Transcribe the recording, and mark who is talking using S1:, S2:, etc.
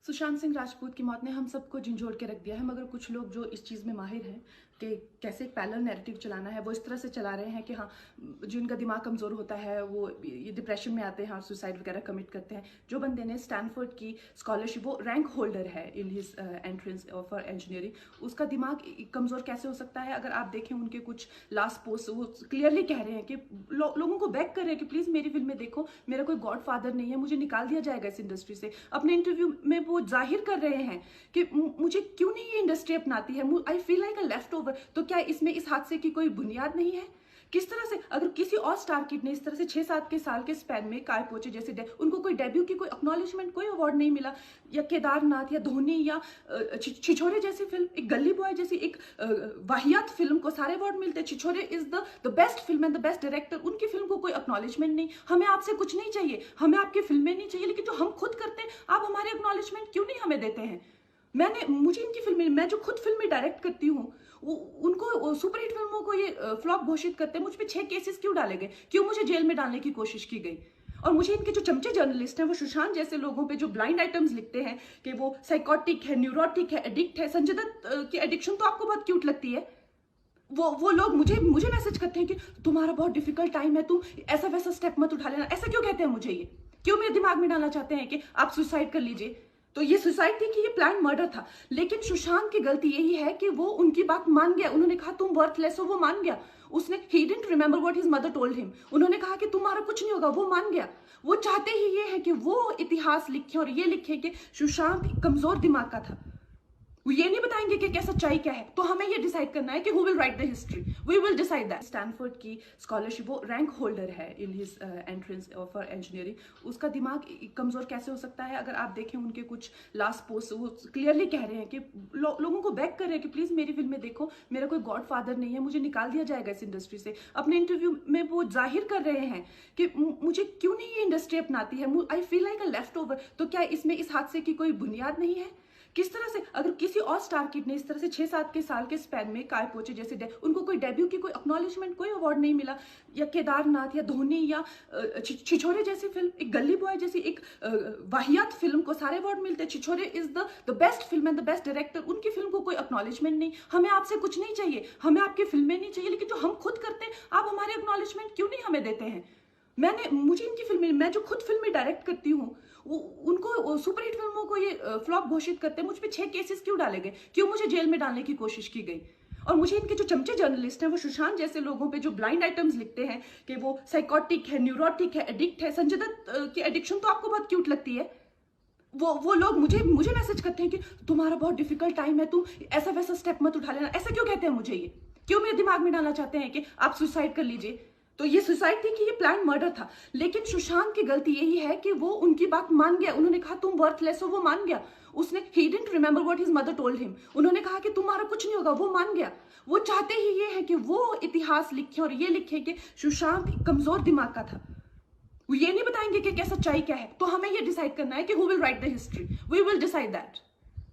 S1: सुशांत सिंह राजपूत की मौत ने हम सबको झंझोड़ के रख दिया है, मगर कुछ लोग जो इस चीज़ में माहिर हैं कि कैसे एक पैरेलल नैरेटिव चलाना है, वो इस तरह से चला रहे हैं कि हाँ, जिनका दिमाग कमज़ोर होता है वो ये डिप्रेशन में आते हैं और सुसाइड वगैरह कमिट करते हैं। जो बंदे ने स्टैनफोर्ड की स्कॉलरशिप, वो रैंक होल्डर है in his entrance for engineering, उसका दिमाग कमज़ोर कैसे हो सकता है? अगर आप देखें उनके कुछ लास्ट पोस्ट, वो क्लियरली कह रहे हैं कि लोगों को बैक कर रहे हैं कि प्लीज़ मेरी फिल्में देखो, मेरा कोई गॉड फादर नहीं है, मुझे निकाल दिया जाएगा इस इंडस्ट्री से। अपने इंटरव्यू में वो जाहिर कर रहे हैं कि मुझे क्यों नहीं ये इंडस्ट्री अपनाती है, I feel like a left over. तो क्या इसमें इस हादसे की कोई बुनियाद नहीं है? किस तरह से अगर किसी और स्टार किड ने इस तरह से 6-7 के साल के स्पैन में काय पोचे जैसे उनको कोई डेब्यू की कोई एक्नॉलेजमेंट, कोई अवार्ड नहीं मिला, या केदारनाथ या धोनी या छिछोरे जैसी फिल्म, एक गली बॉय जैसी एक वाहियात फिल्म को सारे अवार्ड मिलते, Chhichhore is the best film and the best director, उनकी फिल्म को कोई एक्नॉलेजमेंट नहीं। हमें आपसे कुछ नहीं चाहिए, हमें आपकी फिल्में नहीं चाहिए, लेकिन जो हम खुद करते हैं आप हमारे एक्नॉलेजमेंट क्यों नहीं हमें देते हैं? मुझे इनकी फिल्में, मैं जो खुद फिल्में डायरेक्ट करती हूँ, उनको सुपरहिट फिल्मों को ये फ्लॉप घोषित करते हैं। मुझ पे 6 केसेस क्यों डाले गए, क्यों मुझे जेल में डालने की कोशिश की गई? और मुझे इनके जो चमचे जर्नलिस्ट हैं, वो सुशांत जैसे लोगों पे जो ब्लाइंड आइटम्स लिखते हैं कि वो साइकोटिक है, न्यूरोटिक है, एडिक्ट है। संजय दत्त की एडिक्शन तो आपको बहुत क्यूट लगती है। वो लोग मुझे मैसेज करते हैं कि तुम्हारा बहुत डिफिकल्ट टाइम है, तुम ऐसा वैसा स्टेप मत उठा लेना। ऐसा क्यों कहते हैं मुझे? ये क्यों मेरे दिमाग में डालना चाहते हैं कि आप सुसाइड कर लीजिए? तो ये सुसाइड थी कि ये प्लान मर्डर था? लेकिन सुशांत की गलती यही है कि वो उनकी बात मान गया। उन्होंने कहा तुम वर्थलेस हो, वो मान गया। उसने he didn't remember what his mother told him. उन्होंने कहा कि तुम्हारा कुछ नहीं होगा, वो मान गया। वो चाहते ही ये है कि वो इतिहास लिखे और ये लिखे कि सुशांत कमजोर दिमाग का था। वो ये नहीं बताएंगे कि क्या सच्चाई क्या है। तो हमें ये डिसाइड करना है कि who will write the history, we will decide that. Stanford की स्कॉलरशिप, वो रैंक होल्डर है in his entrance for engineering, उसका दिमाग कमजोर कैसे हो सकता है? अगर आप देखें उनके कुछ लास्ट पोस्ट, वो क्लियरली कह रहे हैं कि लोगों को बैक कर रहे हैं कि प्लीज मेरी फिल्में देखो, मेरा कोई गॉड फादर नहीं है, मुझे निकाल दिया जाएगा इस इंडस्ट्री से। अपने इंटरव्यू में वो जाहिर कर रहे हैं कि मुझे क्यों नहीं ये इंडस्ट्री अपनाती है, I feel like a left over. तो क्या इसमें इस हादसे की कोई बुनियाद नहीं है? किस तरह से अगर किसी और स्टार किड ने इस तरह से 6-7 के साल के स्पैन में काय पोचे जैसे उनको कोई डेब्यू की कोई एक्नॉलेजमेंट, कोई अवार्ड नहीं मिला, या केदारनाथ या धोनी या छिछोरे जैसी फिल्म, एक गली बॉय जैसी एक वाहियात फिल्म को सारे अवार्ड मिलते, Chhichhore is the best film and the best director, उनकी फिल्म को कोई एक्नॉलेजमेंट नहीं। हमें आपसे कुछ नहीं चाहिए, हमें आपकी फिल्में नहीं चाहिए, लेकिन जो हम खुद करते हैं आप हमारे एक्नॉलेजमेंट क्यों नहीं हमें देते हैं? मुझे इनकी फिल्में, मैं जो खुद फिल्में डायरेक्ट करती हूँ, उनको सुपरहिट फिल्मों को ये फ्लॉप घोषित करते हैं। मुझ पे 6 केसेस क्यों डाले गए, क्यों मुझे जेल में डालने की कोशिश की गई? और मुझे इनके जो चमचे जर्नलिस्ट हैं, वो सुशांत जैसे लोगों पे जो ब्लाइंड आइटम्स लिखते हैं कि वो साइकोटिक है, न्यूरोटिक है, एडिक्ट है। संजय दत्त की एडिक्शन तो आपको बहुत क्यूट लगती है। वो लोग मुझे मैसेज करते हैं कि तुम्हारा बहुत डिफिकल्ट टाइम है, तुम ऐसा वैसा स्टेप मत उठा लेना। ऐसा क्यों कहते हैं मुझे? ये क्यों मेरे दिमाग में डालना चाहते हैं कि आप सुसाइड कर लीजिए? तो ये सुसाइड थी कि ये प्लान मर्डर था? लेकिन सुशांत की गलती यही है कि वो उनकी बात मान गया। उन्होंने कहा तुम वर्थलेस हो, वो मान गया। उसने he didn't remember what his mother told him. उन्होंने कहा कि तुम्हारा कुछ नहीं होगा, वो मान गया। वो चाहते ही ये है कि वो इतिहास लिखे और ये लिखे कि सुशांत कमजोर दिमाग का था। वो ये नहीं बताएंगे कि क्या सच्चाई क्या है। तो हमें ये डिसाइड करना है कि who will write the history, we will decide that.